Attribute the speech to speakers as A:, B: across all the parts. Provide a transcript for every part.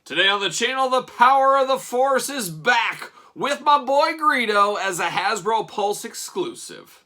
A: Today on the channel, the power of the Force is back with my boy Greedo as a Hasbro Pulse exclusive.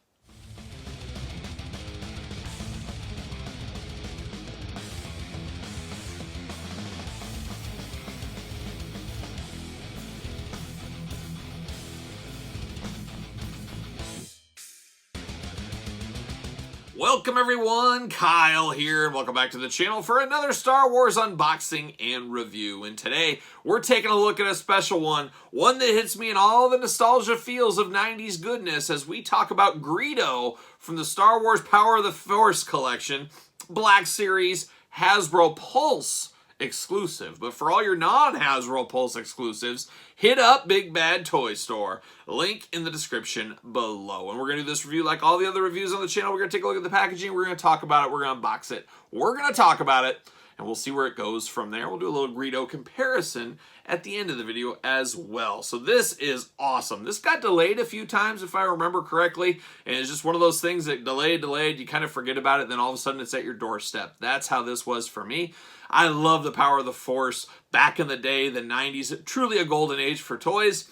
A: Welcome everyone, Kyle here, and welcome back to the channel for another Star Wars unboxing and review. And today, we're taking a look at a special one that hits me in all the nostalgia feels of 90s goodness as we talk about Greedo from the Star Wars Power of the Force collection, Black Series, Hasbro Pulse exclusive. But for all your non-Hasbro Pulse exclusives, hit up Big Bad Toy Store. Link in the description below. And we're going to do this review like all the other reviews on the channel. We're going to take a look at the packaging. We're going to talk about it. We're going to unbox it. We're going to talk about it. And we'll see where it goes from there. We'll do a little Greedo comparison at the end of the video as well. So this is awesome. This got delayed a few times if I remember correctly. And it's just one of those things that delayed, you kind of forget about it, then all of a sudden it's at your doorstep. That's how this was for me. I love the Power of the Force. Back in the day, the 90s, truly a golden age for toys.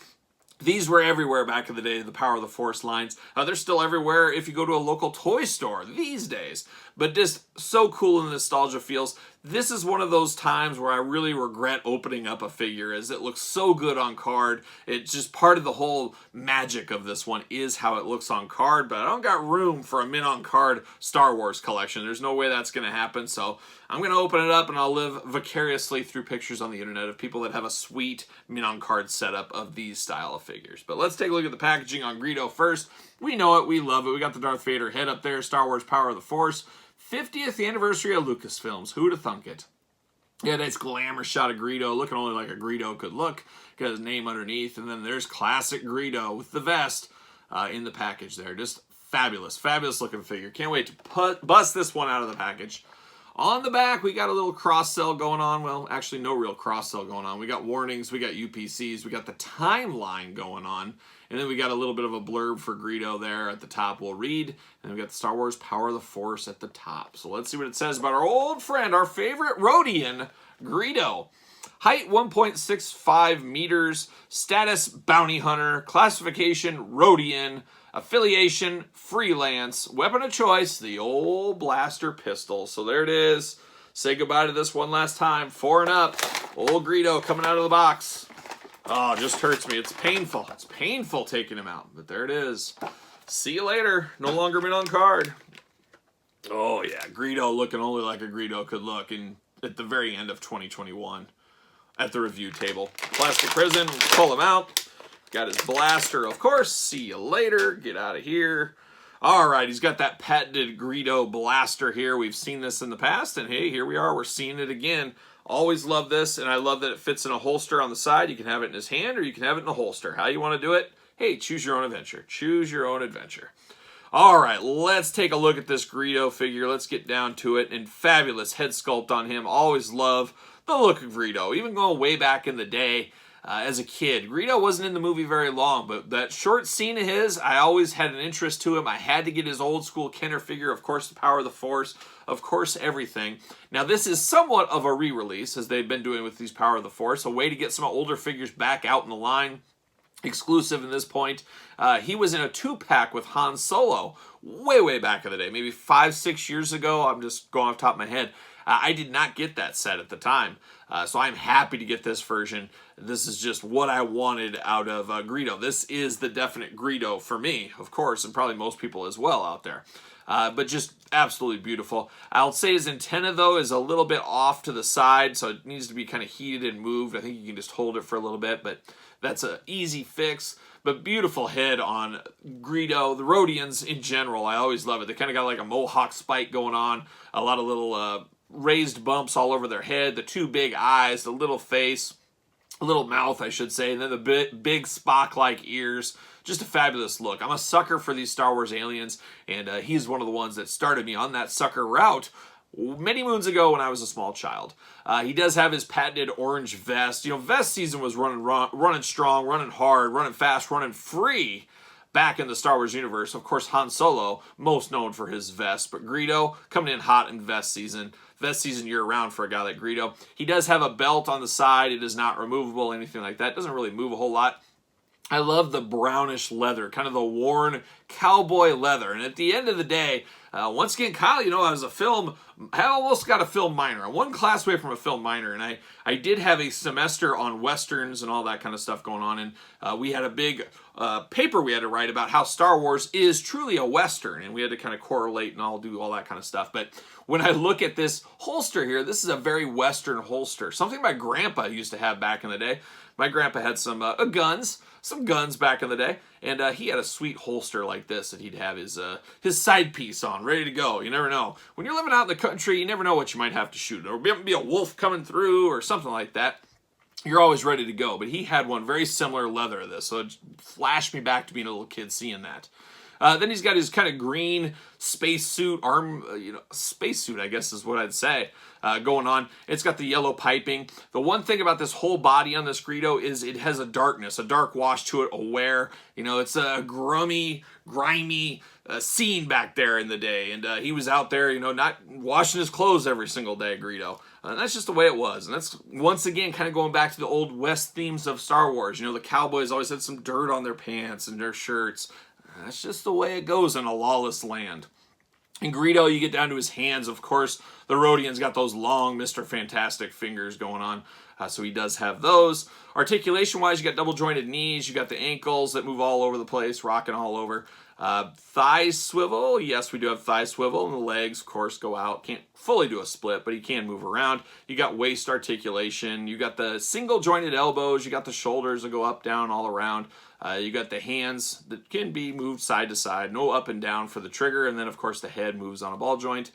A: These were everywhere back in the day, the Power of the Force lines. They're still everywhere if you go to a local toy store these days. But just so cool in the nostalgia feels. This is one of those times where I really regret opening up a figure as it looks so good on card. It's just part of the whole magic of this one is how it looks on card. But I don't got room for a mint on card Star Wars collection. There's no way that's going to happen. So I'm going to open it up and I'll live vicariously through pictures on the internet of people that have a sweet mint on card setup of these style of figures. But let's take a look at the packaging on Greedo first. We know it. We love it. We got the Darth Vader head up there. Star Wars Power of the Force. 50th anniversary of Lucasfilms. Who'd have thunk it? Yeah, nice glamour shot of Greedo, looking only like a Greedo could look. Got his name underneath, and then there's classic Greedo with the vest in the package there. Just fabulous, fabulous looking figure. Can't wait to bust this one out of the package. On the back, we got a little cross-sell going on. Well, actually, no real cross-sell going on. We got warnings, we got UPCs, we got the timeline going on, and then we got a little bit of a blurb for Greedo there at the top we'll read, and we got the Star Wars Power of the Force at the top. So let's see what it says about our old friend, our favorite Rhodian, Greedo. Height 1.65 meters, status bounty hunter, classification Rhodian, affiliation, freelance, weapon of choice, the old blaster pistol. So there it is. Say goodbye to this one last time. 4 and up. Old Greedo coming out of the box. Oh, it just hurts me. It's painful. It's painful taking him out. But there it is. See you later. No longer been on card. Oh, yeah. Greedo looking only like a Greedo could look at the very end of 2021 at the review table. Plastic prison. Pull him out. Got his blaster, of course. See you later. Get out of here. All right, he's got that patented Greedo blaster here. We've seen this in the past, and hey, here we are. We're seeing it again. Always love this, and I love that it fits in a holster on the side. You can have it in his hand, or you can have it in a holster. How you want to do it? Hey, choose your own adventure. Choose your own adventure. All right, let's take a look at this Greedo figure. Let's get down to it. And fabulous head sculpt on him. Always love the look of Greedo, even going way back in the day. As a kid, Greedo wasn't in the movie very long, but that short scene of his, I always had an interest to him. I had to get his old school Kenner figure, of course, the Power of the Force, of course, everything. Now, this is somewhat of a re-release, as they've been doing with these Power of the Force, a way to get some older figures back out in the line. Exclusive at this point. He was in a 2-pack with Han Solo way back in the day, maybe 5-6 years ago. I'm just going off the top of my head. I did not get that set at the time, so I'm happy to get this version. This is just what I wanted out of Greedo. This is the definite Greedo for me, of course, and probably most people as well out there. But just absolutely beautiful. I'll say his antenna, though, is a little bit off to the side, so it needs to be kind of heated and moved. I think you can just hold it for a little bit, but that's an easy fix. But beautiful head on Greedo. The Rhodians in general, I always love it. They kind of got like a mohawk spike going on, a lot of little raised bumps all over their head, the 2 big eyes, the little face, little mouth, I should say, and then the big Spock-like ears. Just a fabulous look. I'm a sucker for these Star Wars aliens, and he's one of the ones that started me on that sucker route many moons ago when I was a small child. He does have his patented orange vest. You know, vest season was running strong, running hard, running fast, running free back in the Star Wars universe. Of course, Han Solo, most known for his vest, but Greedo coming in hot in vest season. vest season year-round for a guy like Greedo. He does have a belt on the side. It is not removable, anything like that. It doesn't really move a whole lot. I love the brownish leather, kind of the worn cowboy leather. And at the end of the day, once again, Kyle, you know, as a film, I almost got a film minor. I'm one class away from a film minor, and I did have a semester on Westerns and all that kind of stuff going on. And we had a big paper we had to write about how Star Wars is truly a Western, and we had to kind of correlate and all do all that kind of stuff. But when I look at this holster here, this is a very Western holster. Something my grandpa used to have back in the day. My grandpa had some guns back in the day, and he had a sweet holster like this that he'd have his side piece on, ready to go. You never know. When you're living out in the country, you never know what you might have to shoot. There will be a wolf coming through or something like that. You're always ready to go. But he had one very similar leather to this, so it flashed me back to being a little kid seeing that. Then he's got his kind of green spacesuit, spacesuit, I guess is what I'd say, going on. It's got the yellow piping. The one thing about this whole body on this Greedo is it has a darkness, a dark wash to it, a wear. You know, it's a grimy scene back there in the day. And he was out there, you know, not washing his clothes every single day, Greedo. And that's just the way it was. And that's, once again, kind of going back to the old West themes of Star Wars. You know, the cowboys always had some dirt on their pants and their shirts. That's just the way it goes in a lawless land. In Greedo, you get down to his hands. Of course, the Rodian's got those long Mr. Fantastic fingers going on. So he does have those. Articulation-wise, you got double-jointed knees. You got the ankles that move all over the place, rocking all over. Thigh swivel. Yes, we do have thigh swivel. And the legs, of course, go out. Can't fully do a split, but he can move around. You got waist articulation. You got the single-jointed elbows. You got the shoulders that go up, down, all around. You got the hands that can be moved side to side. No up and down for the trigger. And then, of course, the head moves on a ball joint.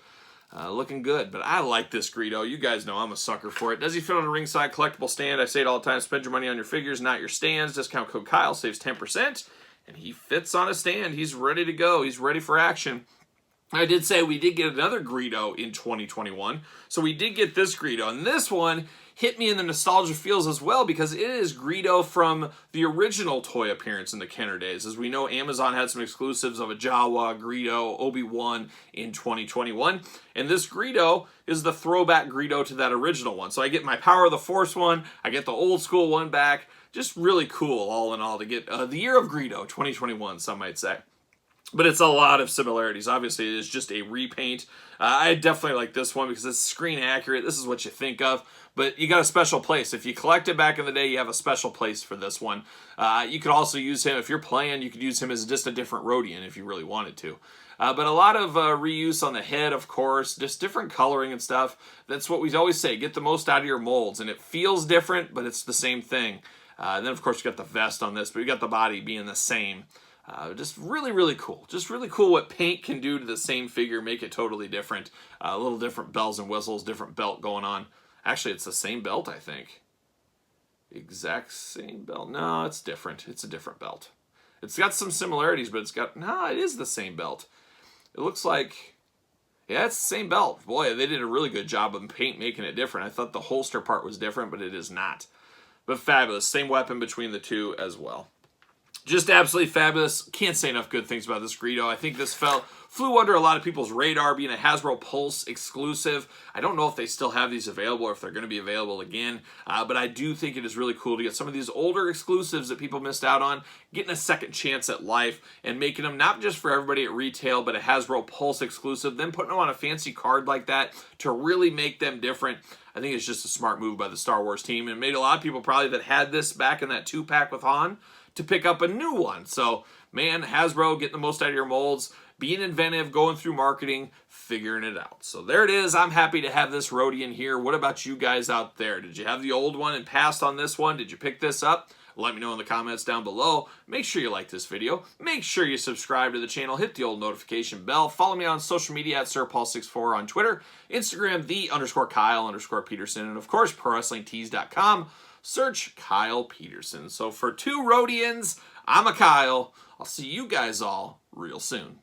A: Looking good, but I like this Greedo. You guys know I'm a sucker for it. Does he fit on a ringside collectible stand? I say it all the time. Spend your money on your figures, not your stands. Discount code Kyle saves 10%, and he fits on a stand. He's ready to go. He's ready for action. I did say we did get another Greedo in 2021, so we did get this Greedo, and this one hit me in the nostalgia feels as well because it is Greedo from the original toy appearance in the Kenner days. As we know, Amazon had some exclusives of a Jawa, Greedo, Obi-Wan in 2021, and this Greedo is the throwback Greedo to that original one. So I get my Power of the Force one, I get the old school one back. Just really cool, all in all, to get the year of Greedo, 2021, some might say. But it's a lot of similarities. Obviously, it is just a repaint. I definitely like this one because it's screen accurate. This is what you think of. But you got a special place. If you collect it back in the day, you have a special place for this one. You could also use him, if you're playing, you could use him as just a different Rodian if you really wanted to. But a lot of reuse on the head, of course, just different coloring and stuff. That's what we always say. Get the most out of your molds. And it feels different, but it's the same thing. And then, of course, you got the vest on this, but you got the body being the same. Just really, really cool. Just really cool what paint can do to the same figure, make it totally different. A little different bells and whistles, different belt going on. Actually, it's the same belt, I think. Exact same belt. No, it's different. It's a different belt. It's got some similarities, but it's got... No, it is the same belt. It looks like... Yeah, it's the same belt. Boy, they did a really good job of paint making it different. I thought the holster part was different, but it is not. But fabulous. Same weapon between the two as well. Just absolutely fabulous. Can't say enough good things about this Greedo. I think this flew under a lot of people's radar, being a Hasbro Pulse exclusive. I don't know if they still have these available or if they're going to be available again, but I do think it is really cool to get some of these older exclusives that people missed out on, getting a second chance at life, and making them not just for everybody at retail, but a Hasbro Pulse exclusive, then putting them on a fancy card like that to really make them different. I think it's just a smart move by the Star Wars team, and made a lot of people probably that had this back in that 2-pack with Han to pick up a new one. So, man, Hasbro, getting the most out of your molds, being inventive, going through marketing, figuring it out. So there it is. I'm happy to have this Rodian here. What about you guys out there? Did you have the old one and passed on this one? Did you pick this up? Let me know in the comments down below. Make sure you like this video. Make sure you subscribe to the channel. Hit the old notification bell. Follow me on social media at SirPaul64 on Twitter, Instagram, _Kyle_Peterson, and of course, ProWrestlingTees.com. Search Kyle Peterson. So for two Rodians, I'm a Kyle. I'll see you guys all real soon.